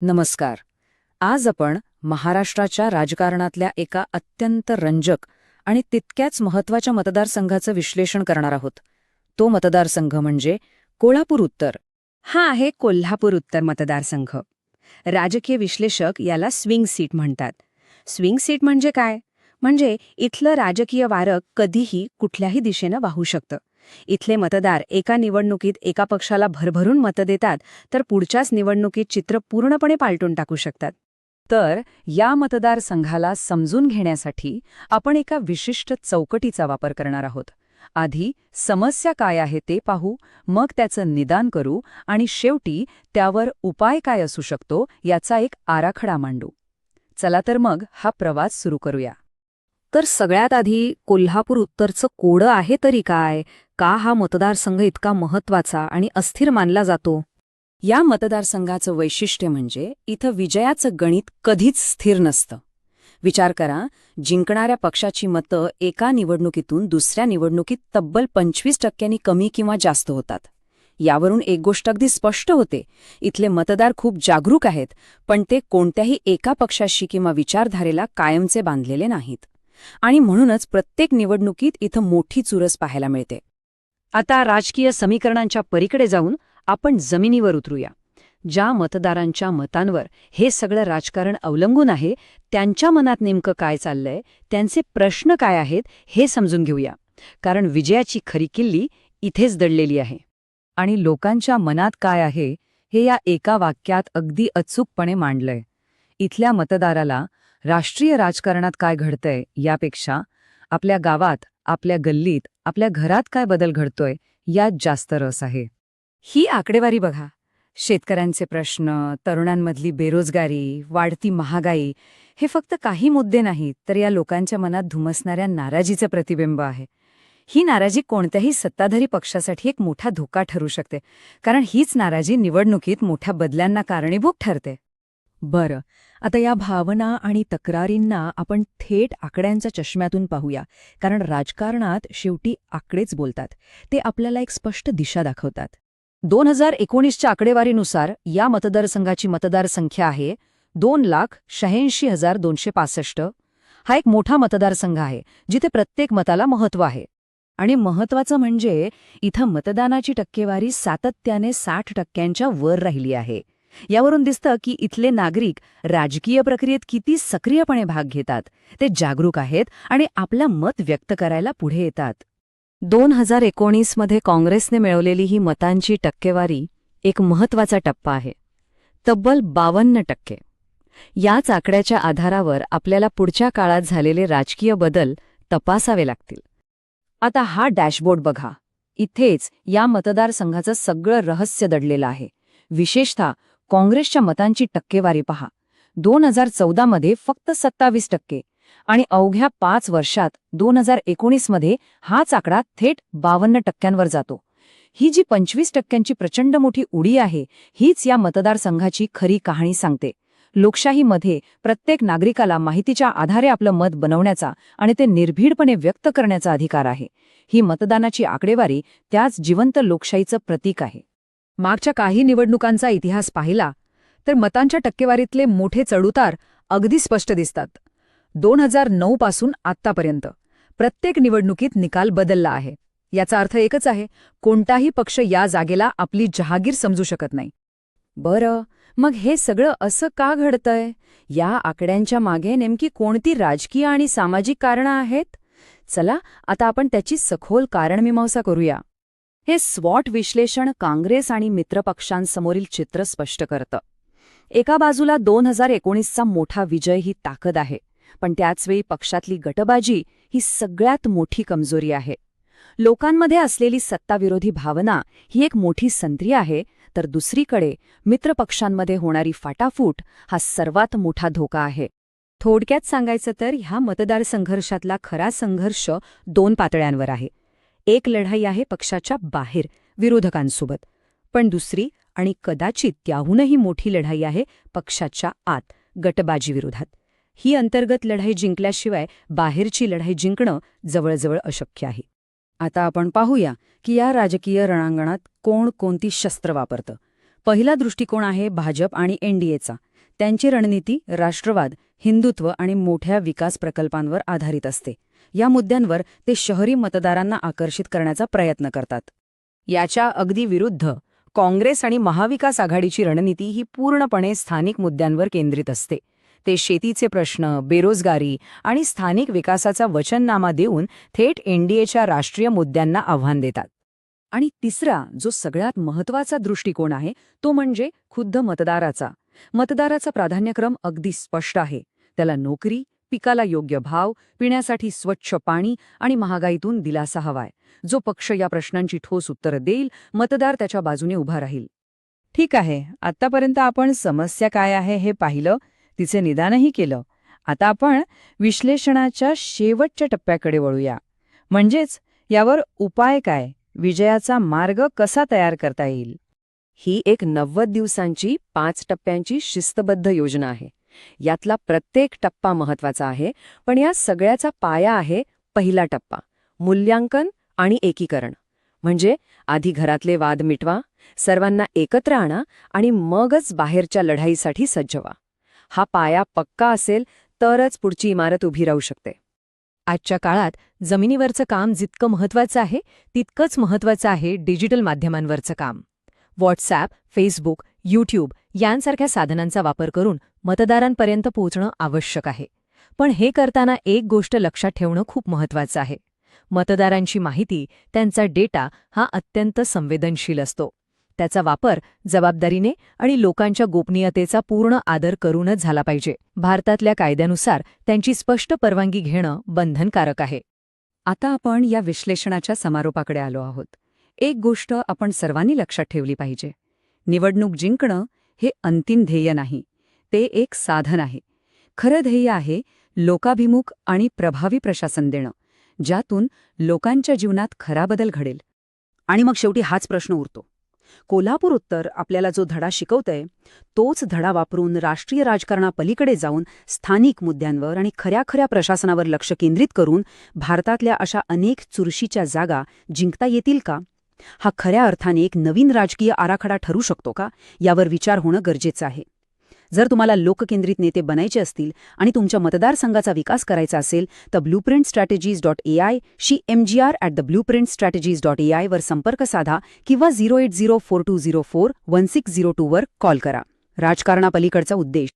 नमस्कार. आज आपण महाराष्ट्राच्या राजकारणातल्या एका अत्यंत रंजक आणि तितक्याच महत्त्वाच्या मतदारसंघाचं विश्लेषण करणार आहोत. तो मतदारसंघ म्हणजे कोल्हापूर उत्तर. हा आहे कोल्हापूर उत्तर मतदारसंघ. राजकीय विश्लेषक याला स्विंग सीट म्हणतात. स्विंग सीट म्हणजे काय? म्हणजे इथलं राजकीय वारं कधीही कुठल्याही दिशेनं वाहू शकतं. इथले मतदार एका निवडणुकीत एका पक्षाला भरभरून मतं देतात, तर पुढच्याच निवडणुकीत चित्र पूर्णपणे पालटून टाकू शकतात. तर या मतदारसंघाला समजून घेण्यासाठी आपण एका विशिष्ट चौकटीचा वापर करणार आहोत. आधी समस्या काय आहे ते पाहू, मग त्याचं निदान करू आणि शेवटी त्यावर उपाय काय असू शकतो याचा एक आराखडा मांडू. चला तर मग हा प्रवास सुरू करूया. तर सगळ्यात आधी कोल्हापूर उत्तरचं कोडं आहे तरी काय? का हा मतदारसंघ इतका महत्त्वाचा आणि अस्थिर मानला जातो? या मतदारसंघाचं वैशिष्ट्य म्हणजे इथं विजयाचं गणित कधीच स्थिर नसतं. विचार करा, जिंकणाऱ्या पक्षाची मतं एका निवडणुकीतून दुसऱ्या निवडणुकीत तब्बल 25% कमी किंवा जास्त होतात. यावरून एक गोष्ट अगदी स्पष्ट होते, इथले मतदार खूप जागरूक आहेत, पण ते कोणत्याही एका पक्षाशी किंवा विचारधारेला कायमचे बांधलेले नाहीत. आणि म्हणूनच प्रत्येक निवडणुकीत इथं मोठी चुरस पाहायला मिळते. आता राजकीय समीकरणांच्या पलीकडे जाऊन आपण जमिनीवर उतरूया. ज्या मतदारांच्या मतांवर हे सगळं राजकारण अवलंबून आहे, त्यांच्या मनात नेमकं काय चाललंय, त्यांचे प्रश्न काय आहेत हे समजून घेऊया. कारण विजयाची खरी किल्ली इथेच दडलेली आहे. आणि लोकांच्या मनात काय आहे हे या एका वाक्यात अगदी अचूकपणे मांडलंय. इथल्या मतदाराला राष्ट्रीय राजकारणात काय घडतंय यापेक्षा आपल्या गावात, आपल्या गल्लीत, आपल्या घरात काय बदल घडतोय यात जास्त रस आहे. ही आकडेवारी बघा. शेतकऱ्यांचे प्रश्न, तरुणांमधली बेरोजगारी, वाढती महागाई हे फक्त काही मुद्दे नाहीत, तर या लोकांच्या मनात धुमसणाऱ्या नाराजीचं प्रतिबिंब आहे. ही नाराजी कोणत्याही सत्ताधारी पक्षासाठी एक मोठा धोका ठरू शकते, कारण हीच नाराजी निवडणुकीत मोठ्या बदल्यांना कारणीभूत ठरते. बरं, आता या भावना आणि तक्रारींना आपण थेट आकड्यांच्या चष्म्यातून पाहूया, कारण राजकारणात शेवटी आकडेच बोलतात. ते आपल्याला एक स्पष्ट दिशा दाखवतात. 2019च्या आकडेवारीनुसार या मतदारसंघाची मतदार संख्या आहे 2,86,265. हा एक मोठा मतदारसंघ आहे, जिथे प्रत्येक मताला महत्त्व आहे. आणि महत्त्वाचं म्हणजे इथं मतदानाची टक्केवारी सातत्याने 60% वर राहिली आहे. यावरून दिसतं की इथले नागरिक राजकीय प्रक्रियेत किती सक्रियपणे भाग घेतात. ते जागरूक आहेत आणि आपलं मत व्यक्त करायला पुढे येतात. 2019मध्ये काँग्रेसने मिळवलेली ही मतांची टक्केवारी एक महत्त्वाचा टप्पा आहे. तब्बल 52%. याच आकड्याच्या आधारावर आपल्याला पुढच्या काळात झालेले राजकीय बदल तपासावे लागतील. आता हा डॅशबोर्ड बघा. इथेच या मतदारसंघाचं सगळं रहस्य दडलेलं आहे. विशेषतः काँग्रेसच्या मतांची टक्केवारी पहा. 2014मध्ये फक्त 27% आणि अवघ्या 5 वर्षात 2019मध्ये हाच आकडा थेट 52%वर जातो. ही जी 25%ची प्रचंड मोठी उडी आहे, हीच या मतदारसंघाची खरी कहाणी सांगते. लोकशाहीमध्ये प्रत्येक नागरिकाला माहितीच्या आधारे आपलं मत बनवण्याचा आणि ते निर्भीडपणे व्यक्त करण्याचा अधिकार आहे. ही मतदानाची आकडेवारी त्याच जिवंत लोकशाहीचं प्रतीक आहे. मागच्या काही निवडणुकांचा इतिहास पाहिला तर मतांच्या टक्केवारीतले मोठे चढउतार अगदी स्पष्ट दिसतात. 2009 पासून आत्तापर्यंत प्रत्येक निवडणुकीत निकाल बदलला आहे. याचा अर्थ एकच आहे, कोणताही पक्ष या जागेला आपली जहागीर समजू शकत नाही. बरं, मग हे सगळं असं का घडतंय? या आकड्यांच्या मागे नेमकी कोणती राजकीय आणि सामाजिक कारणं आहेत? चला आता आपण त्याची सखोल कारणमीमांसा करूया. हे स्वॉट विश्लेषण काँग्रेस आणि मित्रपक्षांसमोरील चित्र स्पष्ट करतं. एका बाजूला 2019चा मोठा विजय ही ताकद आहे, पण त्याचवेळी पक्षातली गटबाजी ही सगळ्यात मोठी कमजोरी आहे. लोकांमध्ये असलेली सत्ताविरोधी भावना ही एक मोठी संधी आहे, तर दुसरीकडे मित्रपक्षांमध्ये होणारी फाटाफूट हा सर्वात मोठा धोका आहे. थोडक्यात सांगायचं तर ह्या मतदारसंघर्षातला खरा संघर्ष 2 पातळ्यांवर आहे. एक लढाई आहे पक्षाच्या बाहेर विरोधकांसोबत, पण दुसरी आणि कदाचित त्याहूनही मोठी लढाई आहे पक्षाच्या आत गटबाजीविरोधात. ही अंतर्गत लढाई जिंकल्याशिवाय बाहेरची लढाई जिंकणं जवळजवळ अशक्य आहे. आता आपण पाहूया की या राजकीय रणांगणात कोण कोणती शस्त्र वापरतं. पहिला दृष्टिकोन आहे भाजप आणि एनडीएचा. त्यांची रणनीती राष्ट्रवाद, हिंदुत्व आणि मोठ्या विकास प्रकल्पांवर आधारित असते. या मुद्द्यांवर ते शहरी मतदारांना आकर्षित करण्याचा प्रयत्न करतात. याच्या अगदी विरुद्ध काँग्रेस आणि महाविकास आघाडीची रणनीती ही पूर्णपणे स्थानिक मुद्द्यांवर केंद्रित असते. ते शेतीचे प्रश्न, बेरोजगारी आणि स्थानिक विकासाचा वचननामा देऊन थेट एनडीएच्या राष्ट्रीय मुद्द्यांना आव्हान देतात. आणि तिसरा, जो सगळ्यात महत्त्वाचा दृष्टिकोन आहे, तो म्हणजे खुद्द मतदाराचा. मतदाराचा प्राधान्यक्रम अगदी स्पष्ट आहे. त्याला नोकरी, पिकाला योग्य भाव, पिण्यासाठी स्वच्छ पाणी आणि महागाईतून दिलासा हवाय. जो पक्ष या प्रश्नांची ठोस उत्तरं देईल, मतदार त्याच्या बाजूने उभा राहील. ठीक आहे, आत्तापर्यंत आपण समस्या काय आहे हे पाहिलं, तिचे निदानही केलं. आता आपण विश्लेषणाच्या शेवटच्या टप्प्याकडे वळूया. म्हणजेच यावर उपाय काय, विजयाचा मार्ग कसा तयार करता येईल. ही एक 90 दिवसांची 5 टप्प्यांची शिस्तबद्ध योजना आहे. यातला प्रत्येक टप्पा महत्वाचा आहे, पण या सगळ्याचा पाया आहे पहिला टप्पा, मूल्यांकन आणि एकीकरण. म्हणजे आधी घरातले वाद मिटवा, सर्वांना एकत्र आणा आणि मगच बाहेरच्या लढाईसाठी सज्ज व्हा. हा पाया पक्का असेल तरच पुढची इमारत उभी राहू शकते. आजच्या काळात जमिनीवरचं काम जितकं महत्वाचं आहे, तितकंच महत्वाचं आहे डिजिटल माध्यमांवरचं काम. व्हॉट्सॲप, फेसबुक, यूट्यूब यांसारख्या साधनांचा वापर करून मतदारांपर्यंत पोहोचणं आवश्यक आहे. पण हे करताना एक गोष्ट लक्षात ठेवणं खूप महत्वाचं आहे. मतदारांची माहिती, त्यांचा डेटा हा अत्यंत संवेदनशील असतो. त्याचा वापर जबाबदारीने आणि लोकांच्या गोपनीयतेचा पूर्ण आदर करूनच झाला पाहिजे. भारतातल्या कायद्यानुसार त्यांची स्पष्ट परवानगी घेणं बंधनकारक आहे. आता आपण या विश्लेषणाच्या समारोपाकडे आलो आहोत. एक गोष्ट आपण सर्वांनी लक्षात ठेवली पाहिजे. निवडणूक जिंकणं हे अंतिम ध्येय नाही, ते एक साधन आहे. खरं ध्येय आहे लोकाभिमुख आणि प्रभावी प्रशासन देणं, ज्यातून लोकांच्या जीवनात खरा बदल घडेल. आणि मग शेवटी हाच प्रश्न उरतो. कोल्हापूर उत्तर आपल्याला जो धडा शिकवतंय, तोच धडा वापरून राष्ट्रीय राजकारणापलीकडे जाऊन स्थानिक मुद्द्यांवर आणि खऱ्या प्रशासनावर लक्ष केंद्रित करून भारतातल्या अशा अनेक चुरशीच्या जागा जिंकता येतील का? हा खऱ्या अर्थाने एक नवीन राजकीय आराखडा ठरू शकतो का, यावर विचार होणं गरजेचं आहे. जर तुम्हाला लोककेंद्रित नेते बनायचे असतील आणि तुमच्या मतदारसंघाचा विकास करायचा असेल तर blueprintstrategies.ai शी mgr@theblueprintstrategies.ai वर संपर्क साधा किंवा 08042041602 वर कॉल करा. राजकारणापलीकडचा उद्देश